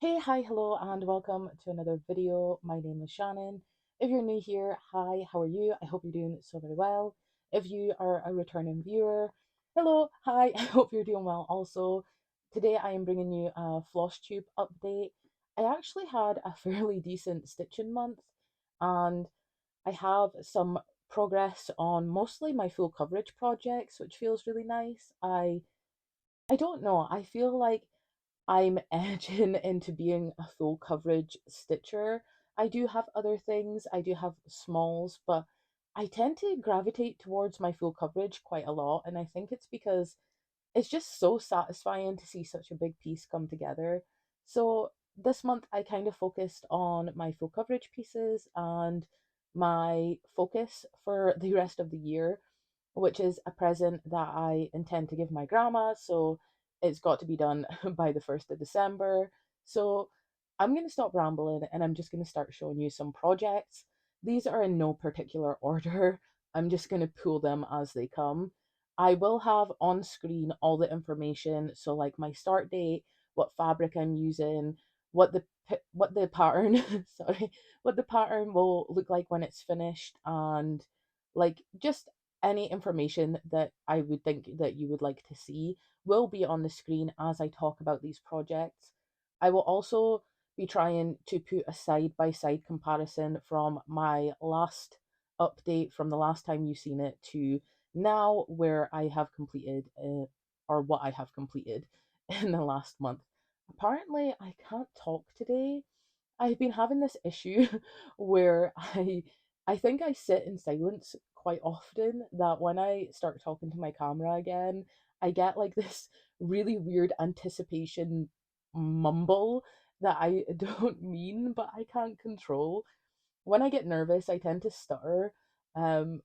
Hey, hi, hello, and welcome to another video. My name is Shannon. If you're new here, hi, how are you? I hope you're doing so very well. If you are a returning viewer, hello, hi, I hope you're doing well also. Today I am bringing you a Flosstube update. I actually had a fairly decent stitching month, and I have some progress on mostly my full coverage projects, which feels really nice. I don't know, I feel like I'm edging into being a full coverage stitcher. I do have other things, I do have smalls, but I tend to gravitate towards my full coverage quite a lot, and I think it's because it's just so satisfying to see such a big piece come together. So this month I kind of focused on my full coverage pieces and my focus for the rest of the year, which is a present that I intend to give my grandma. So it's got to be done by the 1st of December. So I'm going to stop rambling and I'm just going to start showing you some projects. These are in no particular order. I'm just going to pull them as they come. I will have on screen all the information, so like my start date, what fabric I'm using, what the pattern, sorry, what the pattern will look like when it's finished, and like just any information that I would think that you would like to see will be on the screen as I talk about these projects. I will also be trying to put a side by side comparison from my last update from the last time you've seen it to now where I have completed or what I have completed in the last month. Apparently, I can't talk today. I've been having this issue where I think I sit in silence quite often, that when I start talking to my camera again, I get like this really weird anticipation mumble that I don't mean but I can't control. When I get nervous, I tend to stutter,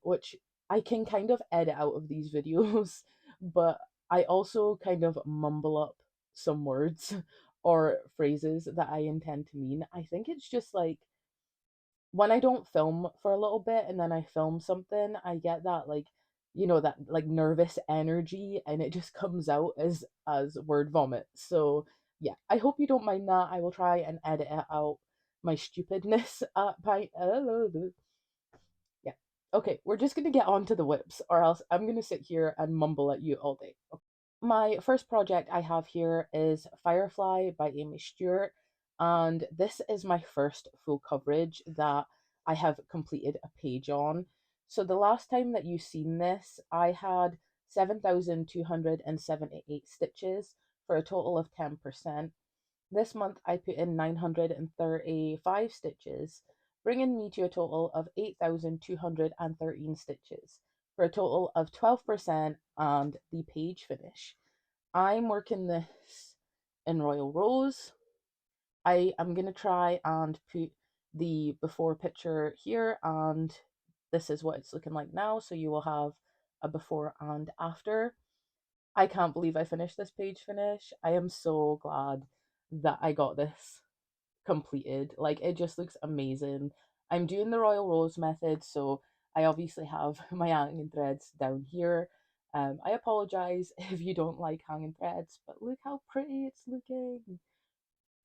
which I can kind of edit out of these videos, but I also kind of mumble up some words or phrases that I intend to mean. I think it's just like when I don't film for a little bit and then I film something, I get that like that like nervous energy and it just comes out as word vomit. So yeah, I hope you don't mind that. I will try and edit it out my stupidness by yeah. Okay, we're just gonna get on to the whips, or else I'm gonna sit here and mumble at you all day. My first project I have here is Firefly by Amy Stewart, and this is my first full coverage that I have completed a page on. So the last time that you've seen this, I had 7,278 stitches for a total of 10%. This month I put in 935 stitches, bringing me to a total of 8,213 stitches for a total of 12% and the page finish. I'm working this in Royal Rose. I am going to try and put the before picture here, and this is what it's looking like now. So you will have a before and after. I can't believe I finished this page finish. I am so glad that I got this completed. Like, it just looks amazing. I'm doing the Royal Rose method, so I obviously have my hanging threads down here. I apologize if you don't like hanging threads, but look how pretty it's looking.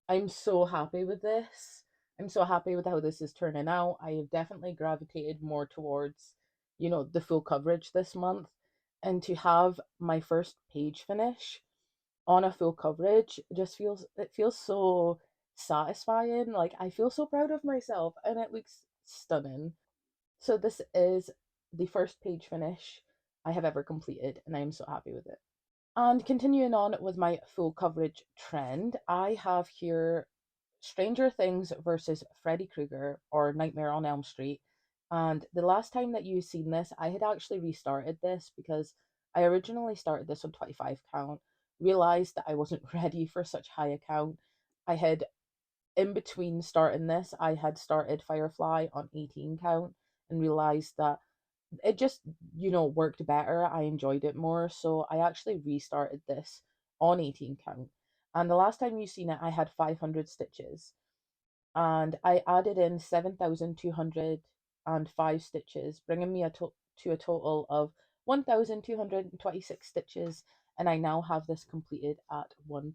I'm so happy with this. I'm so happy with how this is turning out. I have definitely gravitated more towards, the full coverage this month. And to have my first page finish on a full coverage just feels so satisfying. Like, I feel so proud of myself and it looks stunning. So this is the first page finish I have ever completed and I am so happy with it. And continuing on with my full coverage trend, I have here Stranger Things versus Freddy Krueger or Nightmare on Elm Street. And the last time that you've seen this, I had actually restarted this because I originally started this on 25 count, realized that I wasn't ready for such high a count. I had, in between starting this, I had started Firefly on 18 count and realized that it just, worked better. I enjoyed it more. So I actually restarted this on 18 count. And the last time you seen it, I had 500 stitches and I added in 7,205 stitches, bringing me to a total of 1,226 stitches, and I now have this completed at 1%.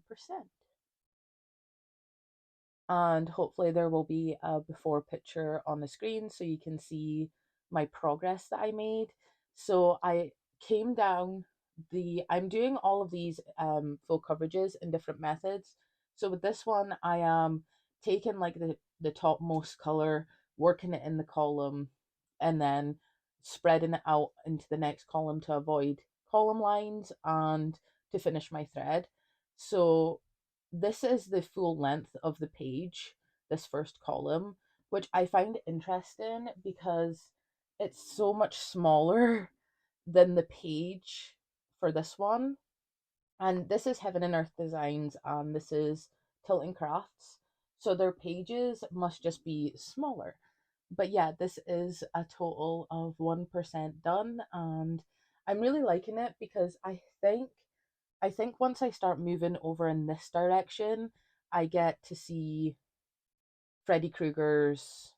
and hopefully there will be a before picture on the screen so you can see my progress that I made. So I came down I'm doing all of these full coverages in different methods. So with this one, I am taking like the topmost color, working it in the column, and then spreading it out into the next column to avoid column lines and to finish my thread. So this is the full length of the page, this first column, which I find interesting because it's so much smaller than the page for this one. And this is Heaven and Earth Designs, and this is Tilting Crafts. So their pages must just be smaller. But yeah, this is a total of 1% done, and I'm really liking it because I think once I start moving over in this direction, I get to see Freddy Krueger's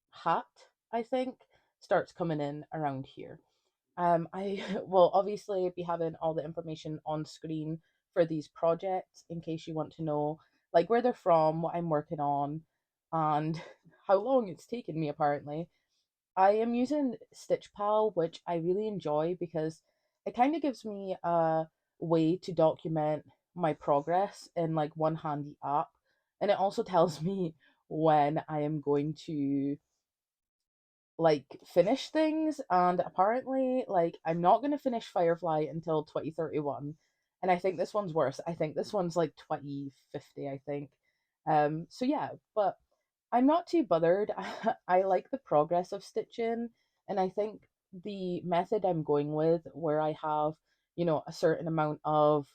hat, I think, starts coming in around here. I will obviously be having all the information on screen for these projects in case you want to know like where they're from, what I'm working on, and how long it's taken me apparently. I am using Stitch Pal, which I really enjoy because it kind of gives me a way to document my progress in like one handy app. And it also tells me when I am going to like finish things. And apparently, like, I'm not going to finish Firefly until 2031. And I think this one's worse. I think this one's like 2050, I think. So yeah, but I'm not too bothered. I like the progress of stitching, and I think the method I'm going with, where I have, a certain amount of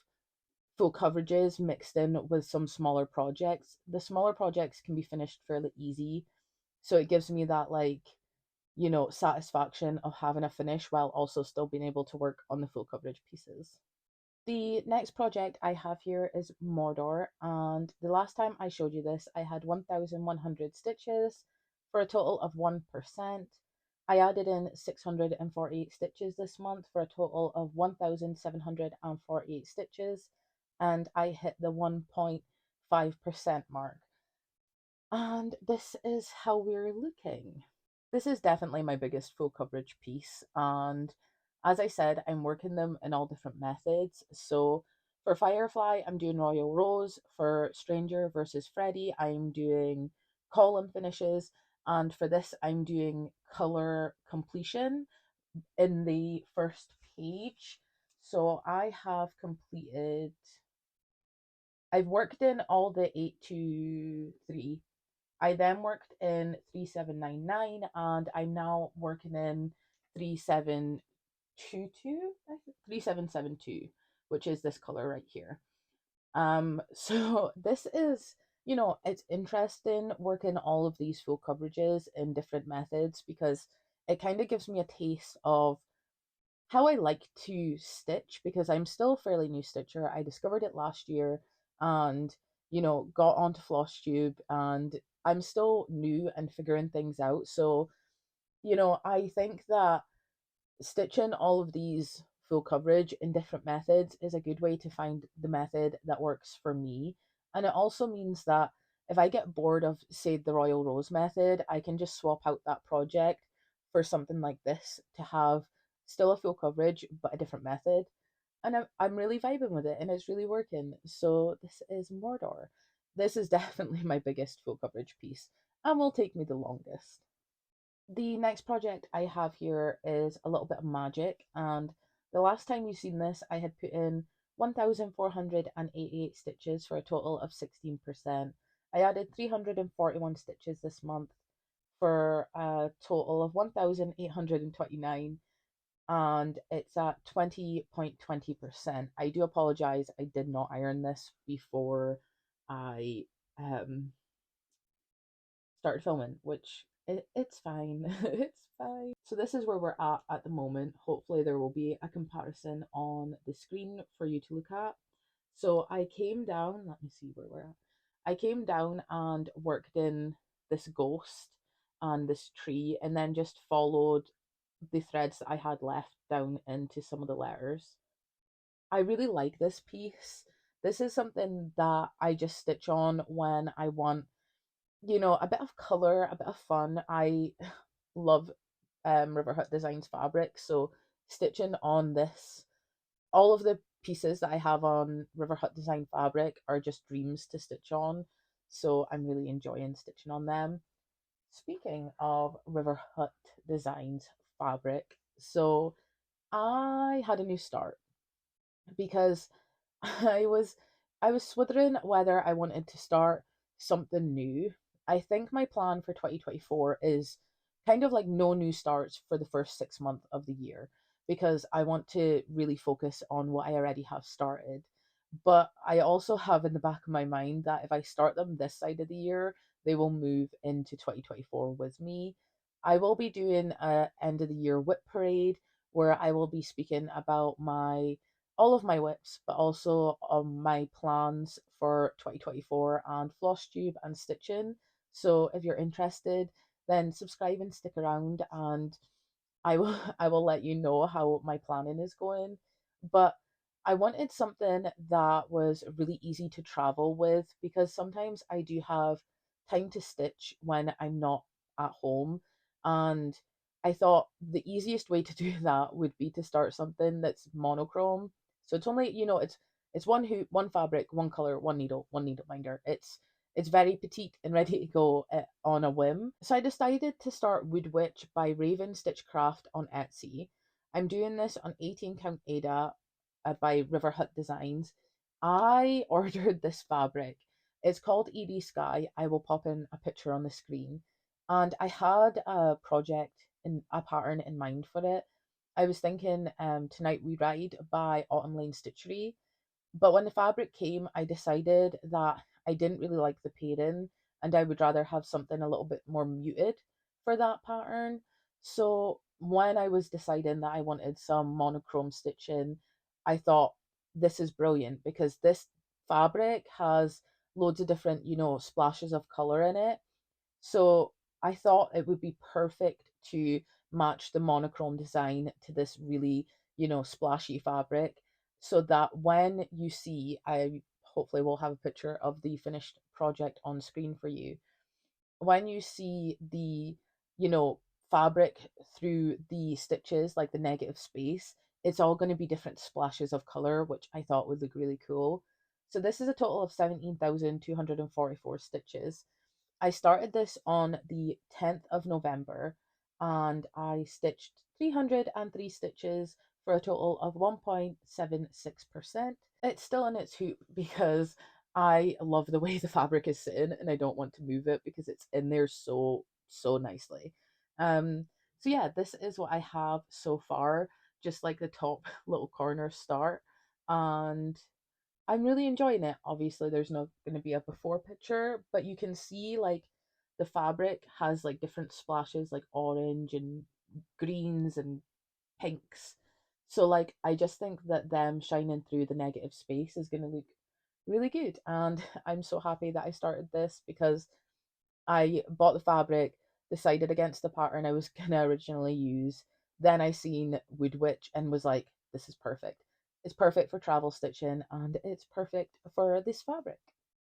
full coverages mixed in with some smaller projects, the smaller projects can be finished fairly easy. So it gives me that, like, satisfaction of having a finish while also still being able to work on the full coverage pieces. The next project I have here is Mordor, and the last time I showed you this, I had 1,100 stitches for a total of 1%. I added in 648 stitches this month for a total of 1,748 stitches, and I hit the 1.5% mark. And this is how we're looking. This is definitely my biggest full coverage piece, and as I said, I'm working them in all different methods. So for Firefly, I'm doing Royal Rose. For Stranger versus Freddy, I'm doing column finishes, and for this, I'm doing color completion in the first page. So I've worked in all the 823. I then worked in 3799, and I'm now working in 3722, 3772, which is this color right here. So this is, it's interesting working all of these full coverages in different methods because it kind of gives me a taste of how I like to stitch because I'm still a fairly new stitcher. I discovered it last year and, got onto Flosstube, and I'm still new and figuring things out. So, I think that stitching all of these full coverage in different methods is a good way to find the method that works for me. And it also means that if I get bored of, say, the Royal Rose method, I can just swap out that project for something like this to have still a full coverage but a different method. And I'm really vibing with it and it's really working. So this is Mordor. This is definitely my biggest full coverage piece and will take me the longest. The next project I have here is a little bit of magic, and the last time you've seen this, I had put in 1,488 stitches for a total of 16%. I added 341 stitches this month for a total of 1,829, and it's at 20.20%. I do apologize, I did not iron this before I started filming, which it's fine. It's fine. So this is where we're at the moment. Hopefully there will be a comparison on the screen for you to look at. So I came down, let me see where we're at. I came down and worked in this ghost and this tree and then just followed the threads that I had left down into some of the letters. I really like this piece. This is something that I just stitch on when I want a bit of color, a bit of fun. I love River Hut Designs fabric, so stitching on this, all of the pieces that I have on River Hut Design fabric are just dreams to stitch on. So I'm really enjoying stitching on them. Speaking of River Hut Designs fabric, so I had a new start because I was I was wondering whether I wanted to start something new. I think my plan for 2024 is kind of like no new starts for the first 6 months of the year because I want to really focus on what I already have started. But I also have in the back of my mind that if I start them this side of the year, they will move into 2024 with me. I will be doing a end of the year whip parade where I will be speaking about my all of my whips, but also my plans for 2024 and Flosstube and stitching. So if you're interested, then subscribe and stick around, and I will I will let you know how my planning is going. But I wanted something that was really easy to travel with because sometimes I do have time to stitch when I'm not at home, and I thought the easiest way to do that would be to start something that's monochrome. So it's only, it's one hoop, one fabric, one color, one needle binder. It's very petite and ready to go on a whim. So I decided to start Wood Witch by Raven Stitchcraft on Etsy. I'm doing this on 18 count Ada by River Hut Designs. I ordered this fabric. It's called ED Sky. I will pop in a picture on the screen. And I had a project in a pattern in mind for it. I was thinking Tonight We Ride by Autumn Lane Stitchery, but when the fabric came, I decided that I didn't really like the pairing and I would rather have something a little bit more muted for that pattern. So when I was deciding that I wanted some monochrome stitching, I thought this is brilliant because this fabric has loads of different, splashes of color in it. So I thought it would be perfect to match the monochrome design to this really, splashy fabric so that when you see, I hopefully will have a picture of the finished project on screen for you. When you see the, you know, fabric through the stitches, like the negative space, it's all going to be different splashes of color, which I thought would look really cool. So this is a total of 17,244 stitches. I started this on the 10th of November and I stitched 303 stitches for a total of 1.76%. It's still in its hoop because I love the way the fabric is sitting and I don't want to move it because it's in there so nicely. Um so yeah, this is what I have so far, just like the top little corner start, and I'm really enjoying it. Obviously, there's not going to be a before picture, but you can see like the fabric has like different splashes, like orange and greens and pinks. So like I just think that them shining through the negative space is going to look really good, and I'm so happy that I started this because I bought the fabric, decided against the pattern I was gonna originally use. Then I seen Wood Witch and was like, this is perfect. It's perfect for travel stitching and it's perfect for this fabric.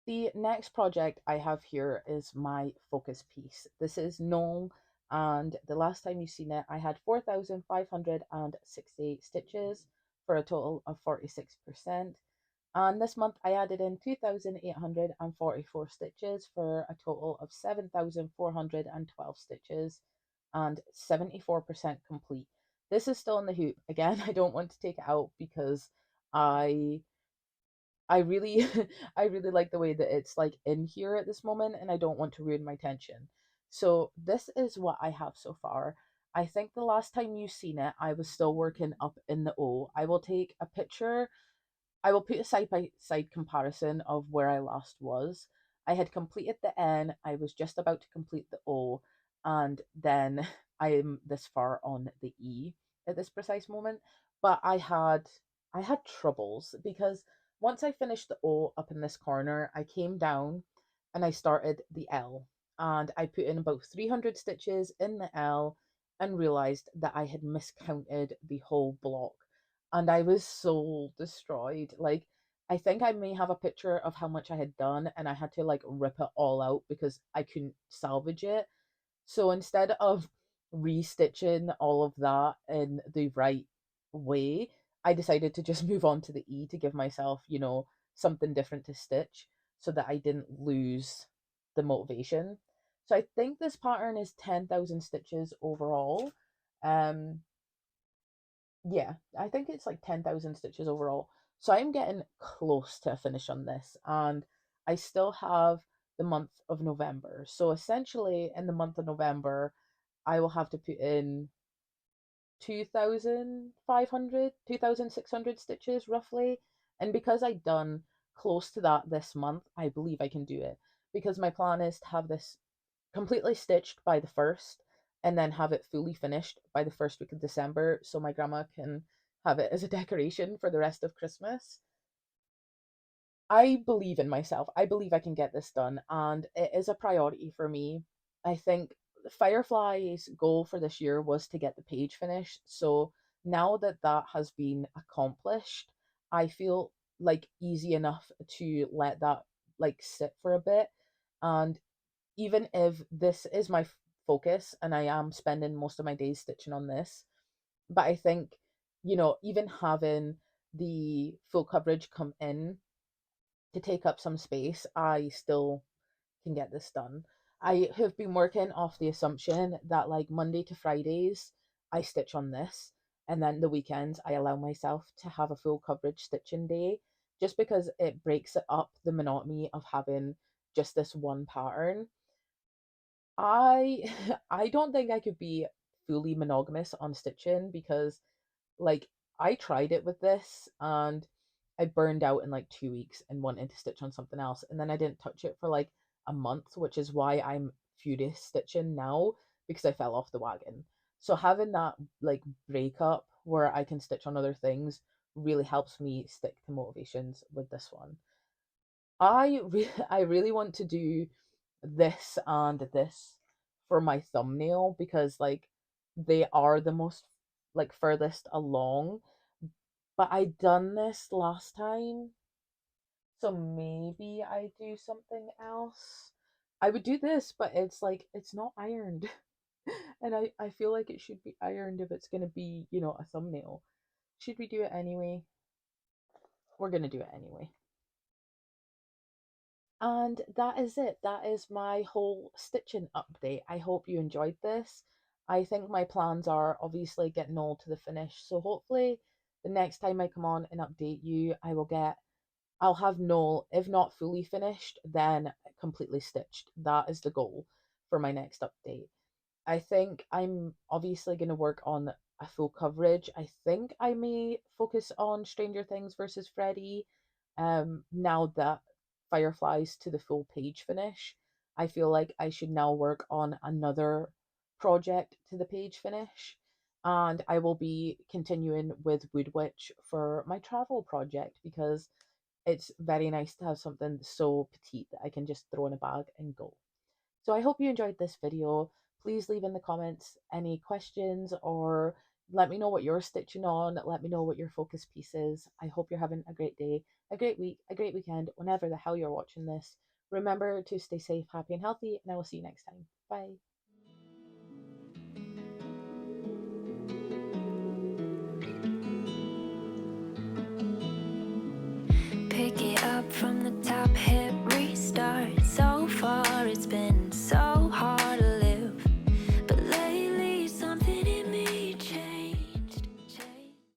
The next project I have here is my focus piece. This is Knoll, and the last time you seen it, I had 4,568 stitches for a total of 46%. And this month I added in 2,844 stitches for a total of 7,412 stitches and 74% complete. This is still in the hoop. Again, I don't want to take it out because I I really I really like the way that it's like in here at this moment and I don't want to ruin my tension. So this is what I have so far. I think the last time you seen it, I was still working up in the O. I will take a picture. I will put a side by side comparison of where I last was. I had completed the N, I was just about to complete the O, and then I am this far on the E at this precise moment. But I had troubles because once I finished the O up in this corner, I came down and I started the L. And I put in about 300 stitches in the L and realized that I had miscounted the whole block and I was so destroyed. Like I think I may have a picture of how much I had done, and I had to like rip it all out because I couldn't salvage it. So instead of restitching all of that in the right way, I decided to just move on to the E to give myself, something different to stitch so that I didn't lose the motivation. So I think this pattern is 10,000 stitches overall. Um, yeah, I think it's like 10,000 stitches overall. So I'm getting close to a finish on this, and I still have the month of November. So essentially, in the month of November, I will have to put in 2,500, 2,600 stitches roughly. And because I've done close to that this month, I believe I can do it. Because my plan is to have this completely stitched by the first, and then have it fully finished by the first week of December so my grandma can have it as a decoration for the rest of Christmas. I believe in myself. I believe I can get this done, and it is a priority for me. I think Firefly's goal for this year was to get the page finished. So now that that has been accomplished, I feel like easy enough to let that like sit for a bit. And even if this is my focus and I am spending most of my days stitching on this, but I think, even having the full coverage come in to take up some space, I still can get this done. I have been working off the assumption that like Monday to Fridays, I stitch on this, and then the weekends, I allow myself to have a full coverage stitching day just because it breaks it up the monotony of having just this one pattern. I I don't think I could be fully monogamous on stitching because like I tried it with this and I burned out in like 2 weeks and wanted to stitch on something else, and then I didn't touch it for like a month, which is why I'm furious stitching now because I fell off the wagon. So having that like breakup where I can stitch on other things really helps me stick to motivations with this one. I really want to do this and this for my thumbnail because like they are the most like furthest along, but I done this last time, so maybe I do something else. I would do this, but it's like it's not ironed. And I feel like it should be ironed if it's gonna be, a thumbnail. Should we do it anyway? We're gonna do it anyway. And that is it. That is my whole stitching update. I hope you enjoyed this. I think my plans are obviously getting all to the finish. So hopefully the next time I come on and update you, I'll have Noel, if not fully finished, then completely stitched. That is the goal for my next update. I think I'm obviously going to work on a full coverage. I think I may focus on Stranger Things versus Freddy. Now that Fireflies to the full page finish, I feel like I should now work on another project to the page finish. And I will be continuing with Wood Witch for my travel project because it's very nice to have something so petite that I can just throw in a bag and go. So I hope you enjoyed this video. Please leave in the comments any questions or let me know what you're stitching on. Let me know what your focus piece is. I hope you're having a great day, a great week, a great weekend, whenever the hell you're watching this. Remember to stay safe, happy, and healthy, and I will see you next time. Bye.